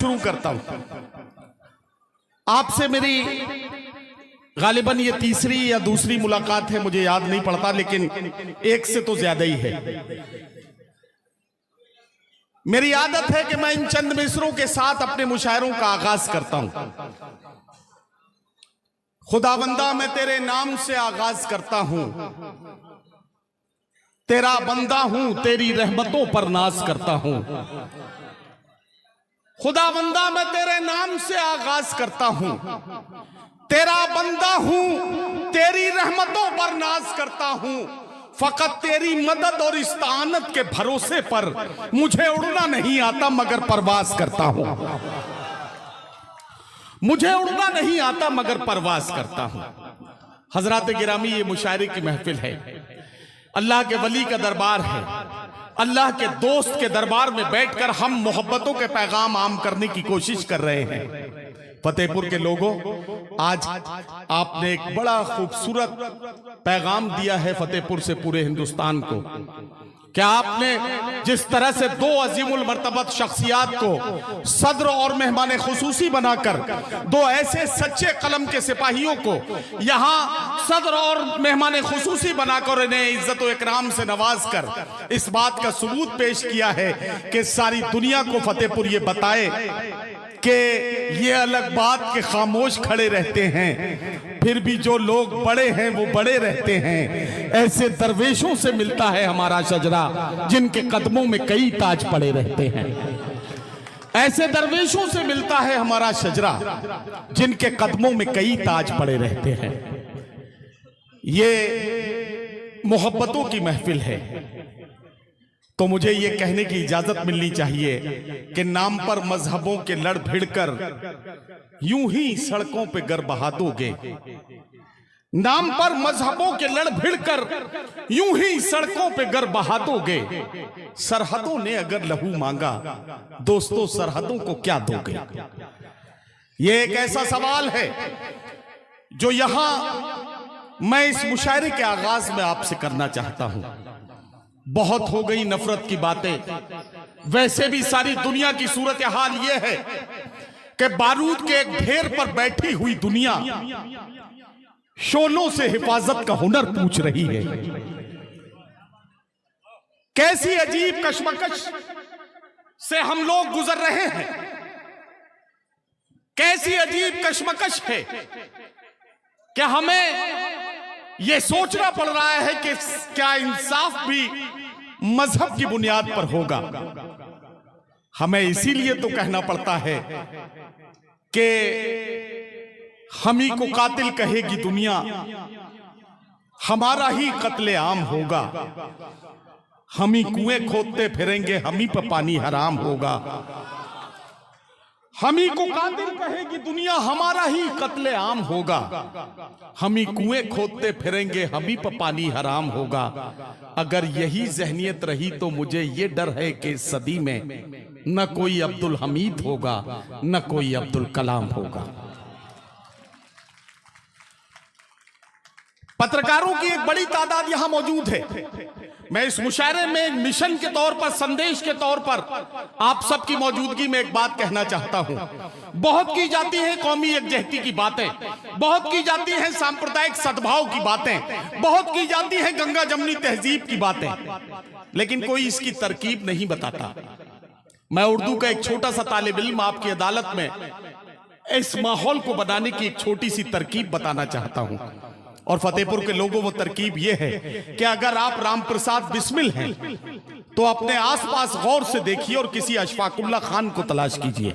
शुरू करता हूं। आपसे मेरी गालिबन ये तीसरी या दूसरी मुलाकात है, मुझे याद नहीं पड़ता, लेकिन एक से तो ज्यादा ही है। मेरी आदत है कि मैं इन चंद मिसरों के साथ अपने मुशायरों का आगाज करता हूं। खुदाबंदा मैं तेरे नाम से आगाज करता हूं, तेरा बंदा हूं, तेरी रहमतों पर नाज करता हूं। खुदाबंदा मैं तेरे नाम से आगाज करता हूं, तेरा बंदा हूं, तेरी रहमतों पर नाज करता हूं। फकत तेरी मदद और इस्तानत के भरोसे पर मुझे उड़ना नहीं आता मगर परवाज करता हूं। मुझे उड़ना नहीं आता मगर परवाज करता हूं। हजरात गिरामी, ये मुशायरे की महफिल है, अल्लाह के वली का दरबार है। अल्लाह के दोस्त के दरबार में बैठकर हम मोहब्बतों के पैगाम आम करने की कोशिश कर रहे हैं। फतेहपुर के लोगों, आज आपने एक बड़ा खूबसूरत पैगाम दिया है फतेहपुर से पूरे हिंदुस्तान को। क्या आपने जिस तरह से दो अजीमुल मर्तबत शख्सियात को सदर और मेहमान खुसूसी बनाकर, दो ऐसे सच्चे कलम के सिपाहियों को यहां सदर और मेहमान खुसूसी बनाकर इन्हें इज्जत और इकराम से नवाज कर इस बात का सबूत पेश किया है कि सारी दुनिया को फतेहपुर ये बताए कि ये अलग बात के खामोश खड़े रहते हैं, फिर भी जो लोग बड़े हैं वो बड़े रहते हैं। ऐसे दरवेशों से मिलता है हमारा शजरा जिनके कदमों में कई ताज पड़े रहते हैं। ऐसे दरवेशों से मिलता है हमारा शजरा जिनके कदमों में कई ताज पड़े रहते हैं। ये मोहब्बतों की महफिल है, तो मुझे ये कहने की इजाजत मिलनी चाहिए कि नाम पर मजहबों के लड़ भिड़कर यूं ही सड़कों पे गर बहा दोगे। नाम पर मजहबों के लड़ भिड़कर यूं ही सड़कों पे गर बहा दोगे। सरहदों ने अगर लहू मांगा, दोस्तों सरहदों को क्या दोगे? ये एक ऐसा सवाल है जो यहां मैं इस मुशायरे के आगाज में आपसे करना चाहता हूं। बहुत हो गई नफरत की बातें। वैसे भी सारी दुनिया की सूरत हाल यह है कि बारूद के एक ढेर पर बैठी हुई दुनिया शोलों से हिफाजत का हुनर पूछ रही है। कैसी अजीब कशमकश से हम लोग गुजर रहे हैं, कैसी अजीब कशमकश है कि हमें यह सोचना पड़ रहा है कि क्या इंसाफ भी मजहब की बुनियाद पर होगा। हमें इसीलिए तो कहना पड़ता है कि हम ही को कातिल कहेगी दुनिया, हमारा ही कत्ले आम होगा। हम ही कुएं खोदते फिरेंगे, हम ही पर पानी हराम होगा। हम ही को कातिल कहेगी दुनिया, हमारा ही कत्ले आम होगा। हम ही कुएं खोदते फिरेंगे, हम ही पर पानी हराम होगा। अगर यही जहनियत रही तो मुझे ये डर है कि इस सदी में न कोई अब्दुल हमीद होगा, न कोई अब्दुल कलाम होगा। पत्रकारों की एक बड़ी तादाद यहां मौजूद है। मैं इस मुशायरे में मिशन के तौर पर, संदेश के तौर पर आप सबकी मौजूदगी में एक बात कहना चाहता हूं। बहुत की जाती है कौमी यकजहती की बातें, बहुत की जाती है सांप्रदायिक सद्भाव की बातें, बहुत की जाती है गंगा जमनी तहजीब की बातें, लेकिन कोई इसकी तरकीब नहीं बताता। मैं उर्दू का एक छोटा सा तालिब इल्म आपकी अदालत में इस माहौल को बनाने की एक छोटी सी तरकीब बताना चाहता हूं। और फतेहपुर के लोगों वो तरकीब ये है कि अगर आप राम प्रसाद बिस्मिल हैं तो अपने आसपास गौर से देखिए और किसी अशफाकुल्ला खान को तलाश कीजिए,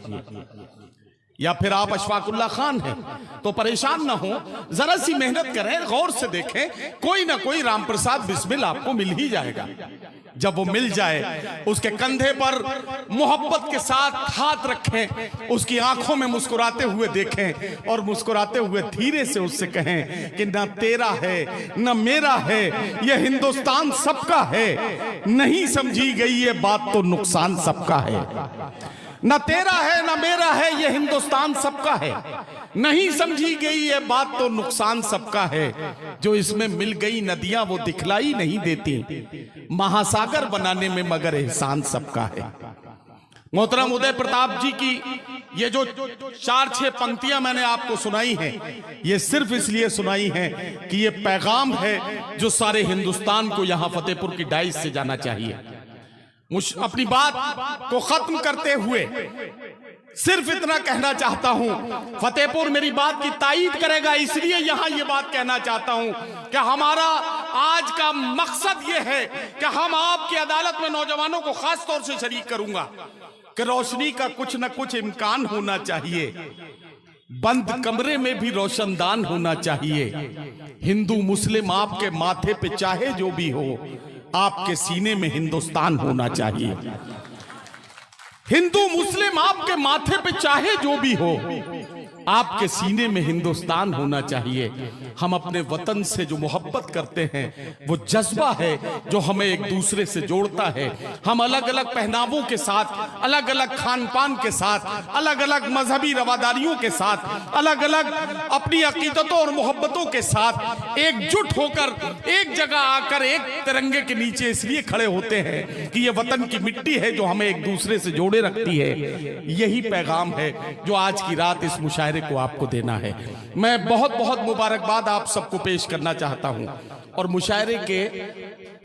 या फिर आप अशफाकुल्ला खान हैं तो परेशान ना हो, जरा सी मेहनत करें, गौर से देखें, कोई ना कोई राम प्रसाद बिस्मिल आपको मिल ही जाएगा। जब वो मिल जाए उसके कंधे पर मोहब्बत के साथ हाथ रखें, उसकी आंखों में मुस्कुराते हुए देखें और मुस्कुराते हुए धीरे से उससे कहें कि ना तेरा है ना मेरा है, ये हिंदुस्तान सबका है। नहीं समझी गई ये बात तो नुकसान सबका है। न तेरा है न मेरा है, ये हिंदुस्तान सबका है। नहीं समझी गई ये बात तो नुकसान सबका है। जो इसमें मिल गई नदियां वो दिखलाई नहीं देती, महासागर बनाने में मगर एहसान सबका है। मोहतरम उदय प्रताप जी की ये जो 4-6 पंक्तियां मैंने आपको सुनाई हैं, ये सिर्फ इसलिए सुनाई हैं कि ये पैगाम है जो सारे हिंदुस्तान को यहां फतेहपुर की डाइस से जाना चाहिए। अपनी बात को खत्म करते हुए सिर्फ इतना कहना चाहता हूं, फतेहपुर मेरी बात की तायीद करेगा, इसलिए यहां ये बात कहना चाहता हूं कि हमारा आज का मकसद ये है कि हम आपकी अदालत में नौजवानों को खास तौर से शरीक करूंगा कि रोशनी का कुछ न कुछ इम्कान होना चाहिए, बंद कमरे में भी रोशनदान होना चाहिए। हिंदू मुस्लिम आपके माथे पे चाहे जो भी हो, आपके सीने में हिंदुस्तान होना चाहिए। हिंदू मुस्लिम आपके माथे पे चाहे जो भी हो, आपके सीने में हिंदुस्तान होना चाहिए। हम अपने वतन से जो मोहब्बत करते हैं वो जज्बा है जो हमें एक दूसरे से जोड़ता है। हम अलग अलग पहनावों के साथ, अलग अलग खान पान के साथ, अलग अलग मजहबी रवादारियों के साथ, अलग अलग अपनी अकीदतों और मोहब्बतों के साथ एकजुट होकर एक जगह आकर एक तिरंगे के नीचे इसलिए खड़े होते हैं कि ये वतन की मिट्टी है जो हमें एक दूसरे से जोड़े रखती है। यही पैगाम है जो आज की रात इस मुशायरे को आपको देना है। मैं बहुत बहुत मुबारकबाद आप सबको पेश करना चाहता हूं और मुशायरे के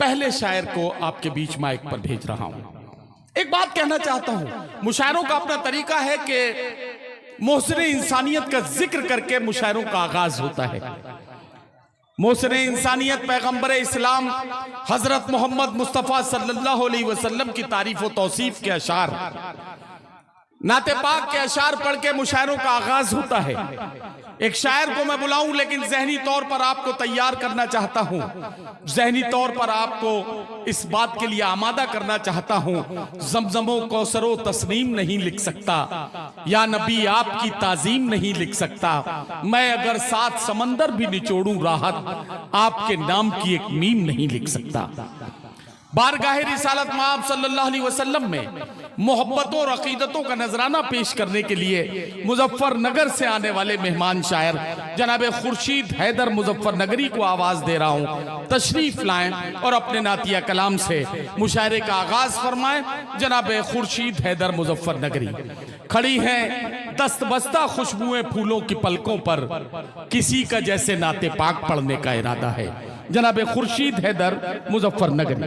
पहले शायर को आपके बीच माइक पर भेज रहा हूं। एक बात कहना चाहता हूं, मुशायरों का अपना तरीका है कि मोहसिन इंसानियत का जिक्र करके मुशायरों का आगाज होता है। मोहसिन इंसानियत पैगंबर इस्लाम हजरत मोहम्मद मुस्तफ़ा सल्लल्लाहु अलैहि वसल्लम की तारीफ व तौसीफ के अशार, नाते पाक के अशार पढ़ के मुशायरों का आगाज होता है। एक शायर को मैं बुलाऊं लेकिन जहनी तौर पर आपको तैयार करना चाहता हूं, जहनी तौर पर आपको इस बात के लिए आमादा करना चाहता हूं। जमजमो कौसरो तस्नीम नहीं लिख सकता, या नबी आपकी ताजीम नहीं लिख सकता। मैं अगर 7 समंदर भी निचोड़ूं राहत, आपके नाम की एक मीम नहीं लिख सकता। बारगाहे रिसालत माब सल्लल्लाहु अलैहि वसल्लम में मोहब्बतों और अकीदतों का नजराना पेश करने के लिए मुजफ्फरनगर से आने वाले मेहमान शायर जनाब खुर्शीद हैदर मुजफ्फरनगरी को आवाज दे रहा हूं। तशरीफ लाएं और अपने नातिया कलाम से मुशायरे का आगाज फरमाएं। जनाब खुर्शीद हैदर मुजफ्फरनगरी खड़ी हैं दस्तबस्ता खुशबुएं फूलों की पलकों पर, किसी का जैसे नाते पाक पढ़ने का इरादा है। जनाब खुर्शीद हैदर मुजफ्फरनगरी।